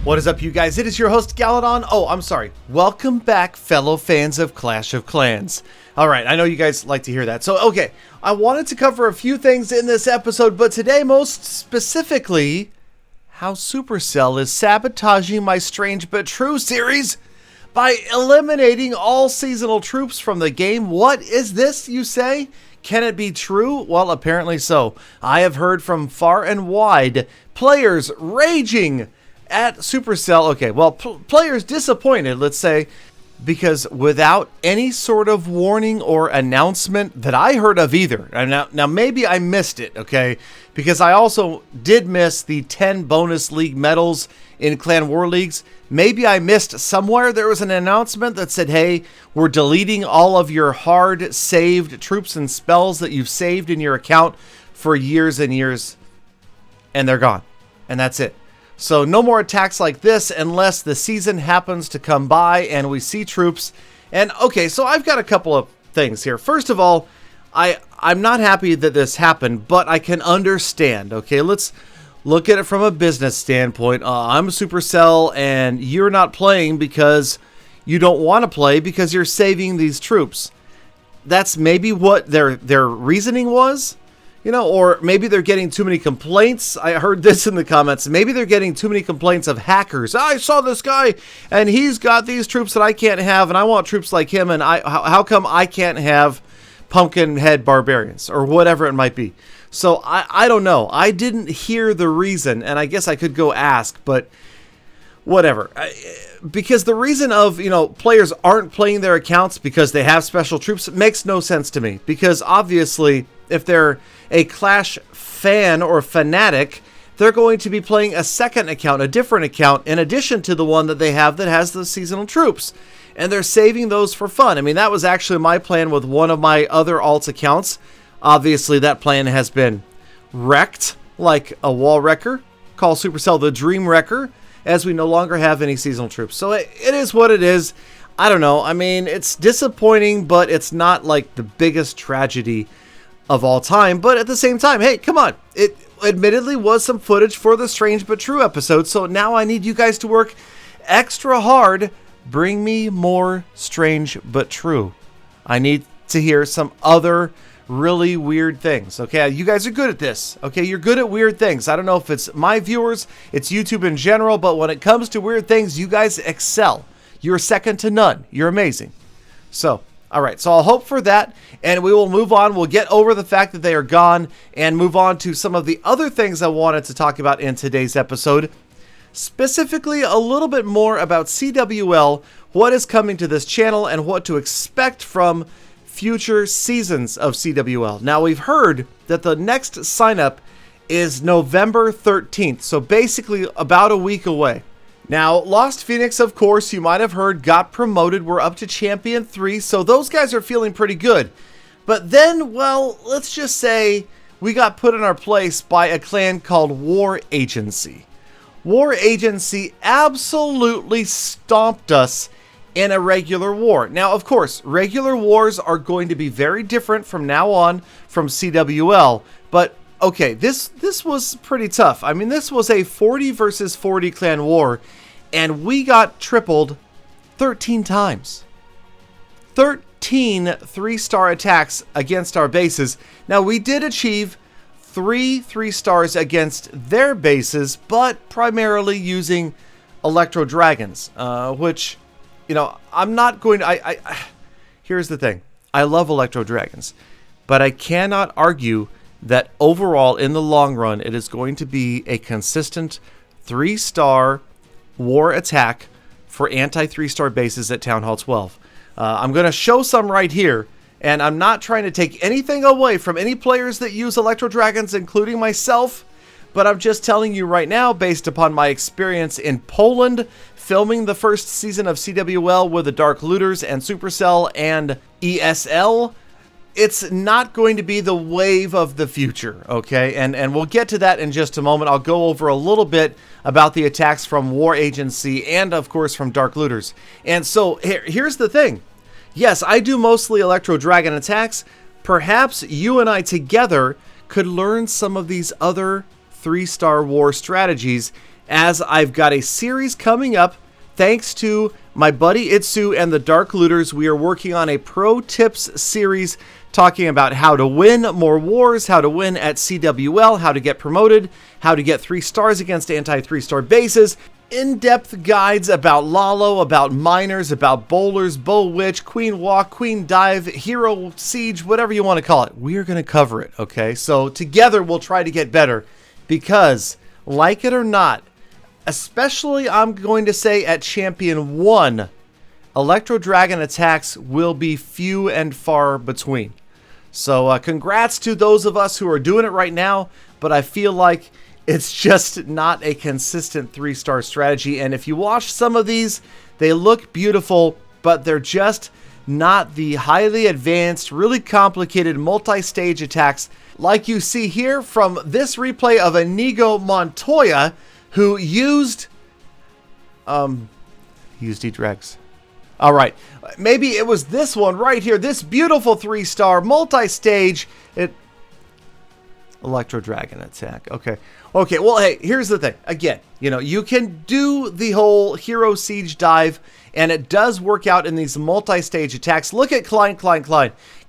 What is up, you guys? It is your host, Galadon. Oh, I'm sorry. Welcome back, fellow fans of Clash of Clans. All right, I know you guys like to hear that. So, okay, I wanted to cover a few things in this episode, but today, most specifically, how Supercell is sabotaging my Strange But True series by eliminating all seasonal troops from the game. What is this, you say? Can it be true? Well, apparently so. I have heard from far and wide players raging at Supercell. Okay, well, players disappointed, let's say, because without any sort of warning or announcement that I heard of either. Now maybe I missed it, okay? Because I also did miss the 10 bonus league medals in Clan War Leagues. Maybe I missed somewhere there was an announcement that said, hey, we're deleting all of your hard saved troops and spells that you've saved in your account for years and years, and they're gone. And that's it. So no more attacks like this unless the season happens to come by and we see troops. And okay, so I've got a couple of things here. First of all, I'm not happy that this happened, but I can understand. Okay, let's look at it from a business standpoint. I'm a Supercell and you're not playing because you don't want to play because you're saving these troops. That's maybe what their reasoning was. You know, or maybe they're getting too many complaints. I heard this in the comments. Maybe they're getting too many complaints of hackers. I saw this guy, and he's got these troops that I can't have, and I want troops like him, and how come I can't have Pumpkinhead Barbarians, or whatever it might be. So, I don't know. I didn't hear the reason, and I guess I could go ask, but whatever. Because the reason of, players aren't playing their accounts because they have special troops makes no sense to me. Because, obviously, if they're a Clash fan or fanatic, they're going to be playing a second account, a different account, in addition to the one that they have that has the seasonal troops. And they're saving those for fun. I mean, that was actually my plan with one of my other alts accounts. Obviously, that plan has been wrecked like a wall wrecker. Call Supercell the Dream Wrecker, as we no longer have any seasonal troops. So it is what it is. I don't know. I mean, it's disappointing, but it's not like the biggest tragedy of all time. But at the same time, hey, come on. It admittedly was some footage for the Strange But True episode. So now I need you guys to work extra hard. Bring me more Strange But True. I need to hear some other really weird things. Okay, you guys are good at this. Okay, you're good at weird things. I don't know if it's my viewers, it's YouTube in general, but when it comes to weird things, you guys excel. You're second to none. You're amazing. So, all right, so I'll hope for that, and we will move on. We'll get over the fact that they are gone and move on to some of the other things I wanted to talk about in today's episode. Specifically, a little bit more about CWL, what is coming to this channel, and what to expect from future seasons of CWL. Now, we've heard that the next sign-up is November 13th, so basically about a week away. Now, Lost Phoenix, of course, you might have heard, got promoted. We're up to Champion 3, so those guys are feeling pretty good. But then, well, let's just say we got put in our place by a clan called War Agency. War Agency absolutely stomped us in a regular war. Now, of course, regular wars are going to be very different from now on from CWL, but okay, this was pretty tough. I mean, this was a 40 versus 40 clan war, and we got tripled 13 times. 13 3-star attacks against our bases. Now, we did achieve 3 3-stars against their bases, but primarily using Electro Dragons, which, I'm not going to... Here's the thing. I love Electro Dragons, but I cannot argue that overall, in the long run, it is going to be a consistent 3-star war attack for anti-3-star bases at Town Hall 12. I'm going to show some right here, and I'm not trying to take anything away from any players that use Electro Dragons, including myself, but I'm just telling you right now, based upon my experience in Poland, filming the first season of CWL with the Dark Looters and Supercell and ESL, it's not going to be the wave of the future, okay? And we'll get to that in just a moment. I'll go over a little bit about the attacks from War Agency and, of course, from Dark Looters. And so here's the thing. Yes, I do mostly Electro Dragon attacks. Perhaps you and I together could learn some of these other 3-star war strategies as I've got a series coming up. Thanks to my buddy Itsu and the Dark Looters, we are working on a Pro Tips series talking about how to win more wars, how to win at CWL, how to get promoted, how to get 3 stars against anti-3-star bases, in-depth guides about Lalo, about miners, about bowlers, bow witch, queen walk, queen dive, hero siege, whatever you want to call it. We are going to cover it, okay? So together we'll try to get better because, like it or not, especially I'm going to say at Champion 1, Electro Dragon attacks will be few and far between. So congrats to those of us who are doing it right now, but I feel like it's just not a consistent 3-star strategy. And if you watch some of these, they look beautiful, but they're just not the highly advanced, really complicated multi-stage attacks like you see here from this replay of Inigo Montoya, who used E-Dregs. All right, maybe it was this one right here, this beautiful 3-star multi-stage Electro Dragon attack. Okay, well, hey, here's the thing. Again, you can do the whole hero siege dive, and it does work out in these multi-stage attacks. Look at Klein.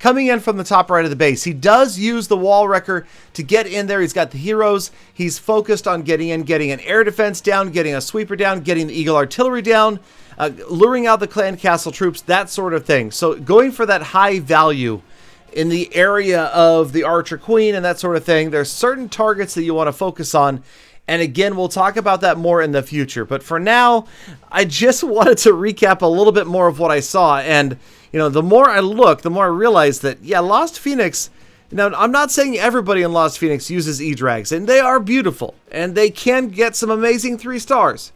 Coming in from the top right of the base. He does use the wall wrecker to get in there. He's got the heroes. He's focused on getting an air defense down, getting a sweeper down, getting the Eagle Artillery down, luring out the clan castle troops, that sort of thing. So going for that high value in the area of the Archer Queen and that sort of thing, there's certain targets that you want to focus on. And again, we'll talk about that more in the future. But for now, I just wanted to recap a little bit more of what I saw. And, the more I look, the more I realize that, yeah, Lost Phoenix, I'm not saying everybody in Lost Phoenix uses E-Drags, and they are beautiful, and they can get some amazing 3 stars.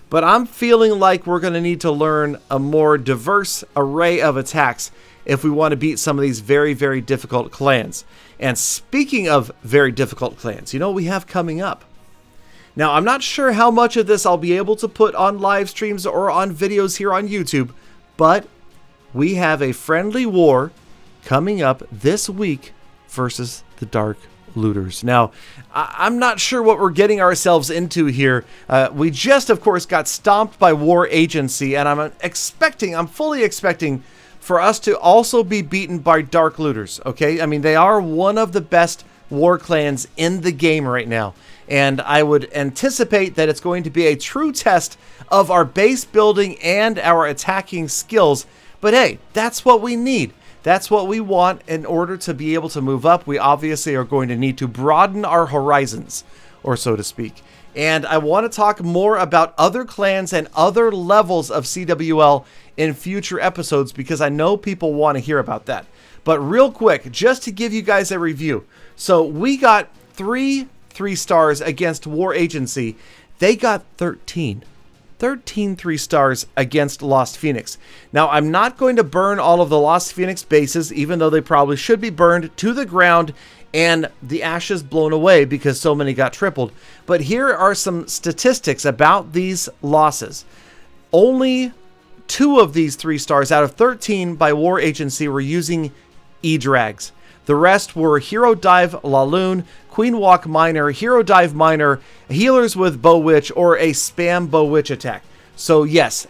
But I'm feeling like we're going to need to learn a more diverse array of attacks if we want to beat some of these very, very difficult clans. And speaking of very difficult clans, what we have coming up? Now, I'm not sure how much of this I'll be able to put on live streams or on videos here on YouTube, but we have a friendly war coming up this week versus the Dark Looters. Now, I'm not sure what we're getting ourselves into here. We just, of course, got stomped by War Agency, and I'm fully expecting for us to also be beaten by Dark Looters, okay? I mean, they are one of the best war clans in the game right now, and I would anticipate that it's going to be a true test of our base building and our attacking skills. But hey, that's what we need. That's what we want in order to be able to move up. We obviously are going to need to broaden our horizons, or so to speak. And I want to talk more about other clans and other levels of CWL in future episodes because I know people want to hear about that. But real quick, just to give you guys a review. So we got 3 stars against War Agency. They got 13 3 stars against Lost Phoenix. Now, I'm not going to burn all of the Lost Phoenix bases, even though they probably should be burned to the ground and the ashes blown away because so many got tripled. But here are some statistics about these losses. Only 2 of these 3 stars out of 13 by War Agency were using E-Drags. The rest were Hero Dive Laloon, Queen Walk Miner, Hero Dive Miner, healers with Bow Witch, or a spam Bow Witch attack. So yes,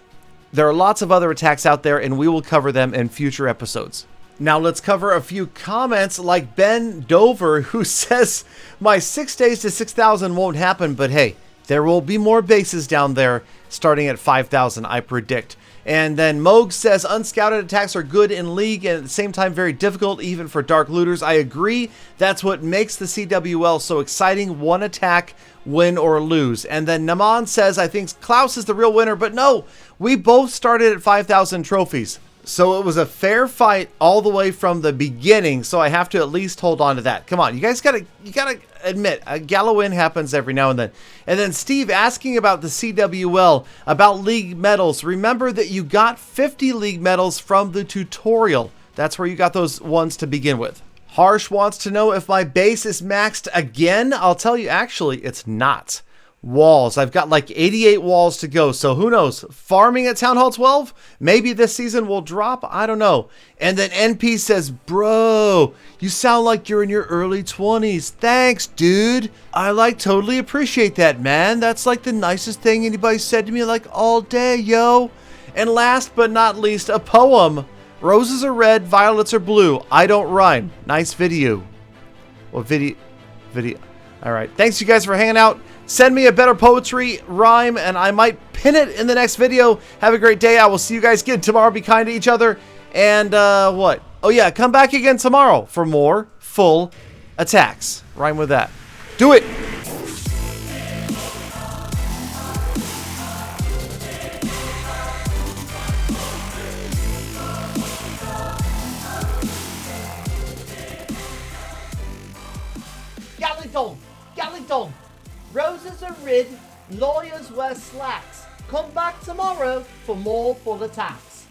there are lots of other attacks out there, and we will cover them in future episodes. Now let's cover a few comments like Ben Dover, who says, my 6 days to 6,000 won't happen, but hey, there will be more bases down there starting at 5,000, I predict. And then Moog says, unscouted attacks are good in League and at the same time very difficult even for Dark Looters. I agree. That's what makes the CWL so exciting. One attack, win or lose. And then Naman says, I think Klaus is the real winner, but no, we both started at 5,000 trophies. So it was a fair fight all the way from the beginning, so I have to at least hold on to that. Come on, you guys gotta admit, a gala win happens every now and then. And then Steve asking about the CWL, about League medals. Remember that you got 50 League medals from the tutorial. That's where you got those ones to begin with. Harsh wants to know if my base is maxed again. I'll tell you, actually, it's not. walls. I've got like 88 walls to go. So who knows? Farming at Town Hall 12? Maybe this season will drop. I don't know. And then NP says, bro, you sound like you're in your early 20s. Thanks, dude. I like totally appreciate that, man. That's like the nicest thing anybody said to me like all day, yo. And last but not least, a poem. Roses are red, violets are blue. I don't rhyme. Nice video. Well, video. All right. Thanks you guys for hanging out. Send me a better poetry rhyme and I might pin it in the next video. Have a great day. I will see you guys again tomorrow. Be kind to each other. And what? Oh yeah, come back again tomorrow for more full attacks. Rhyme with that. Do it. Galadon. Roses are red, lawyers wear slacks. Come back tomorrow for more full attacks.